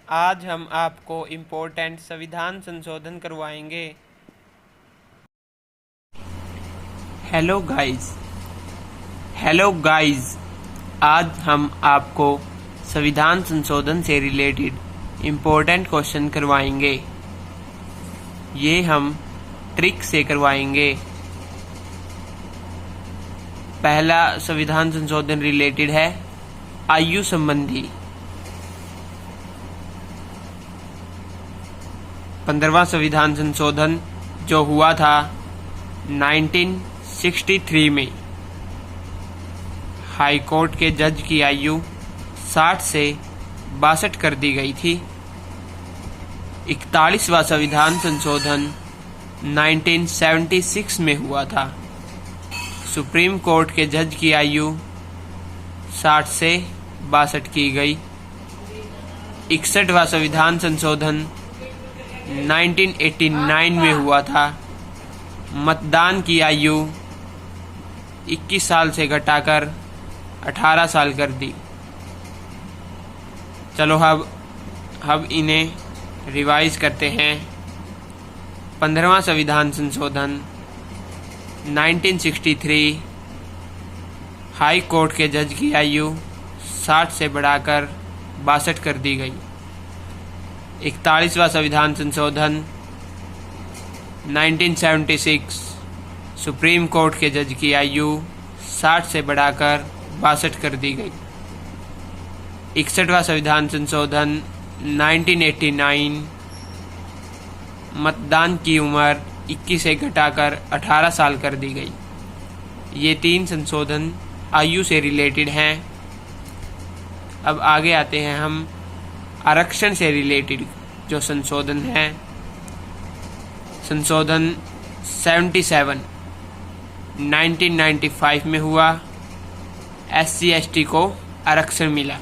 आज हम आपको इम्पोर्टेंट संविधान संशोधन करवाएंगे। हेलो गाइस आज हम आपको संविधान संशोधन से रिलेटेड इम्पोर्टेंट क्वेश्चन करवाएंगे। ये हम ट्रिक से करवाएंगे। पहला संविधान संशोधन रिलेटेड है आयु संबंधी। 15वां संविधान संशोधन जो हुआ था 1963 में, हाई कोर्ट के जज की आयु 60 से 62 कर दी गई थी। 41वां संविधान संशोधन 1976 में हुआ था। सुप्रीम कोर्ट के जज की आयु 60 से 62 की गई। 61वां संविधान संशोधन 1989 में हुआ था। मतदान की आयु 21 साल से घटाकर 18 साल कर दी। चलो अब इन्हें रिवाइज करते हैं। 15वां संविधान संशोधन 1963, हाई कोर्ट के जज की आयु 60 से बढ़ाकर 62 कर दी गई। 41वां संविधान संशोधन 1976, सुप्रीम कोर्ट के जज की आयु 60 से बढ़ाकर 62 कर दी गई। 61वां संविधान संशोधन 1989, मतदान की उम्र 21 से घटाकर 18 साल कर दी गई। ये 3 संशोधन आयु से रिलेटेड हैं। अब आगे आते हैं हम आरक्षण से रिलेटेड जो संशोधन है। संशोधन 77 1995 में हुआ। SC/ST को आरक्षण मिला।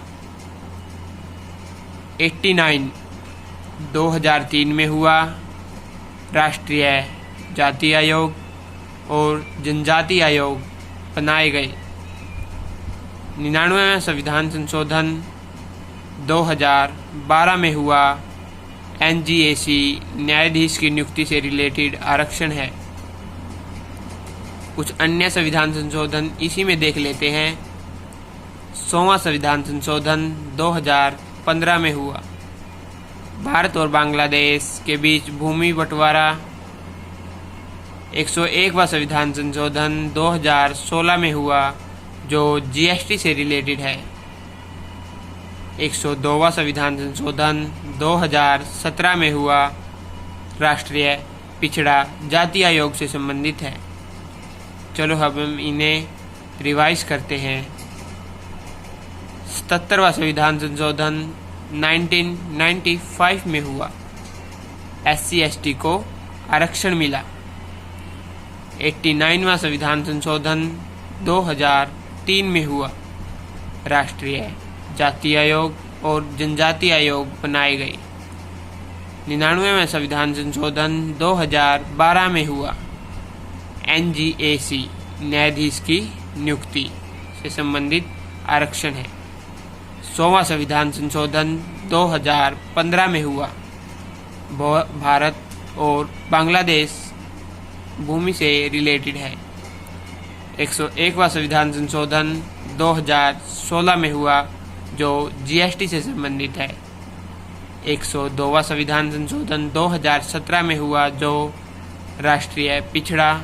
89 2003 में हुआ। राष्ट्रीय जाति आयोग और जनजाति आयोग बनाए गए। 99वां संविधान संशोधन 2012 में हुआ। NGAC न्यायाधीश की नियुक्ति से रिलेटेड आरक्षण है। कुछ अन्य संविधान संशोधन इसी में देख लेते हैं। 100वां संविधान संशोधन 2015 में हुआ। भारत और बांग्लादेश के बीच भूमि बंटवारा। 101वां संविधान संशोधन 2016 में हुआ जो GST से रिलेटेड है। 102वां संविधान संशोधन 2017 में हुआ। राष्ट्रीय पिछड़ा जाति आयोग से संबंधित है। चलो अब हम इन्हें रिवाइज करते हैं। 77वां संविधान संशोधन 1995 में हुआ। SC/ST को आरक्षण मिला। 89वां संविधान संशोधन 2003 में हुआ। राष्ट्रीय जाति आयोग और जनजाति आयोग बनाए गए। 99वां संविधान संशोधन 2012 में हुआ। NGAC न्यायाधीश की नियुक्ति से संबंधित आरक्षण है। 100वां संविधान संशोधन 2015 में हुआ। भारत और बांग्लादेश भूमि से रिलेटेड है। 101वां संविधान संशोधन 2016 में हुआ जो GST से संबंधित है। 102वां संविधान संशोधन 2017 में हुआ जो राष्ट्रीय पिछड़ा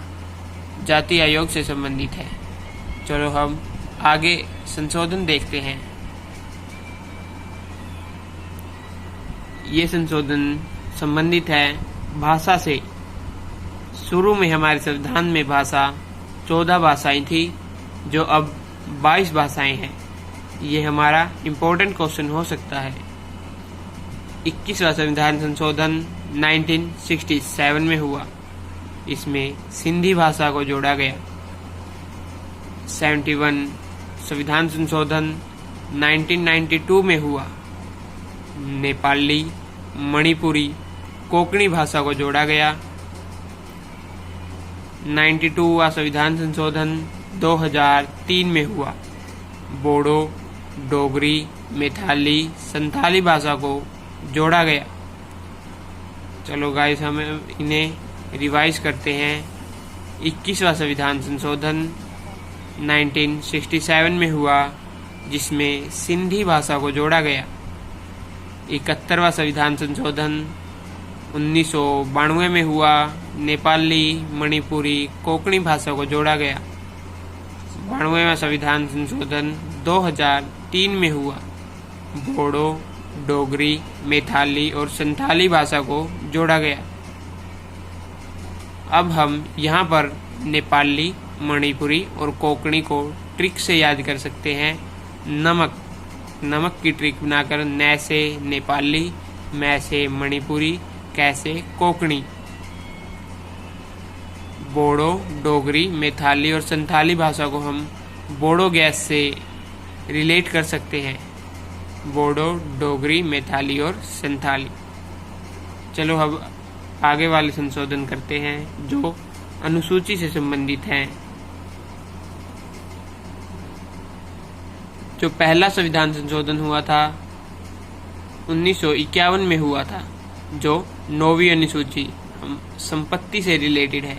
जाति आयोग से संबंधित है। चलो हम आगे संशोधन देखते हैं। ये संशोधन संबंधित है भाषा से। शुरू में हमारे संविधान में भाषा 14 भाषाएं थी जो अब 22 भाषाएं हैं। ये हमारा इम्पोर्टेंट क्वेश्चन हो सकता है। 21वां संविधान संशोधन 1967 में हुआ। इसमें सिंधी भाषा को जोड़ा गया। 71 संविधान संशोधन 1992 में हुआ। नेपाली, मणिपुरी, कोंकणी भाषा को जोड़ा गया। 92वां संविधान संशोधन 2003 में हुआ। बोडो, डोगरी, मैथिली, संथाली भाषा को जोड़ा गया। चलो गाइस, हम इन्हें रिवाइज करते हैं। 21वां संविधान संशोधन 1967 में हुआ, जिसमें सिंधी भाषा को जोड़ा गया। 71वां संविधान संशोधन 1992 में हुआ, नेपाली, मणिपुरी, कोंकणी भाषा को जोड़ा गया। 92वां संविधान संशोधन 2003 में हुआ, बोडो, डोगरी, मैथिली और संथाली भाषा को जोड़ा गया। अब हम यहाँ पर नेपाली, मणिपुरी और कोंकणी को ट्रिक से याद कर सकते हैं। नमक की ट्रिक बनाकर न से नेपाली, मैं से मणिपुरी, कैसे कोंकणी। बोडो, डोगरी, मैथिली और संथाली भाषा को हम बोडो गैस से रिलेट कर सकते हैं। बोडो, डोगरी, मैथिली और संथाली। चलो अब आगे वाले संशोधन करते हैं जो अनुसूची से संबंधित हैं। जो पहला संविधान संशोधन हुआ था 1951 में हुआ था, जो 9वीं अनुसूची संपत्ति से रिलेटेड है।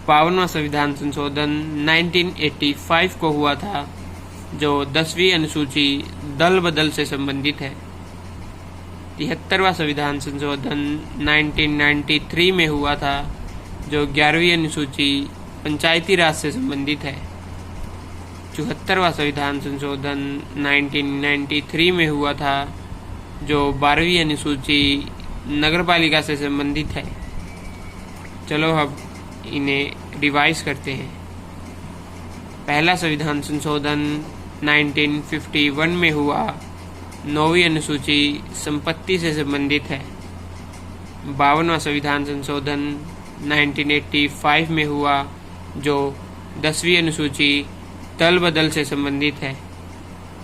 52वां संविधान संशोधन 1985 को हुआ था, जो 10वीं अनुसूची दल बदल से संबंधित है। 73वां संविधान संशोधन 1993 में हुआ था, जो 11वीं अनुसूची पंचायती राज से संबंधित है। 74वां संविधान संशोधन 1993 में हुआ था, जो 12वीं अनुसूची नगरपालिका से संबंधित है। चलो अब इन्हें रिवाइज करते हैं। पहला संविधान संशोधन 1951 में हुआ, 9वीं अनुसूची संपत्ति से संबंधित है। 52वां संविधान संशोधन 1985 में हुआ, जो 10वीं अनुसूची दल बदल से संबंधित है।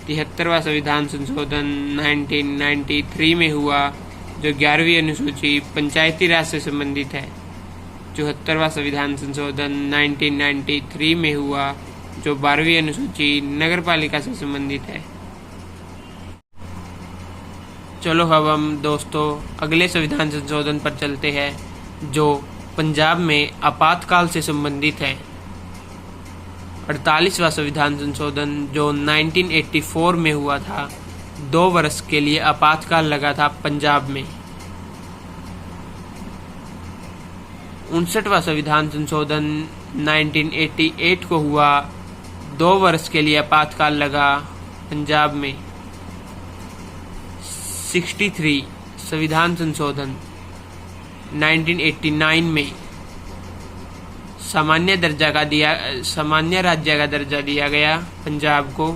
73वां संविधान संशोधन 1993 में हुआ, जो 11वीं अनुसूची पंचायती राज से संबंधित है। 74वां संविधान संशोधन 1993 में हुआ, जो 12वीं अनुसूची नगरपालिका से संबंधित है। चलो अब हम दोस्तों अगले संविधान संशोधन पर चलते हैं, जो पंजाब में आपातकाल से संबंधित है। 48वां संविधान संशोधन जो 1984 में हुआ था, 2 वर्ष के लिए आपातकाल लगा था पंजाब में। 59वां संविधान संशोधन 1988 को हुआ, 2 वर्ष के लिए आपातकाल लगा पंजाब में। 63 संविधान संशोधन 1989 में सामान्य राज्य का दर्जा दिया गया पंजाब को।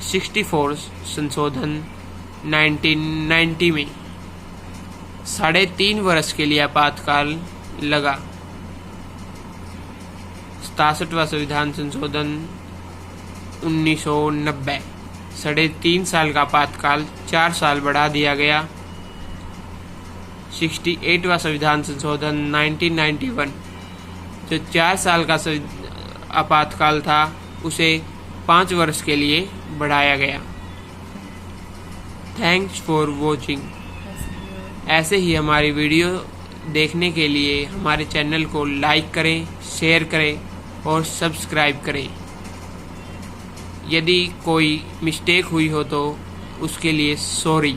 64 संशोधन 1990 में 3.5 वर्ष के लिए आपातकाल लगा। 67वां संविधान संशोधन 1990 3.5 साल का आपातकाल 4 साल बढ़ा दिया गया। 68वां संविधान संशोधन 1991 जो 4 साल का आपातकाल था, उसे 5 वर्ष के लिए बढ़ाया गया। Thanks for watching. ऐसे ही हमारी वीडियो देखने के लिए हमारे चैनल को लाइक करें, शेयर करें और सब्सक्राइब करें। यदि कोई मिस्टेक हुई हो तो उसके लिए सॉरी।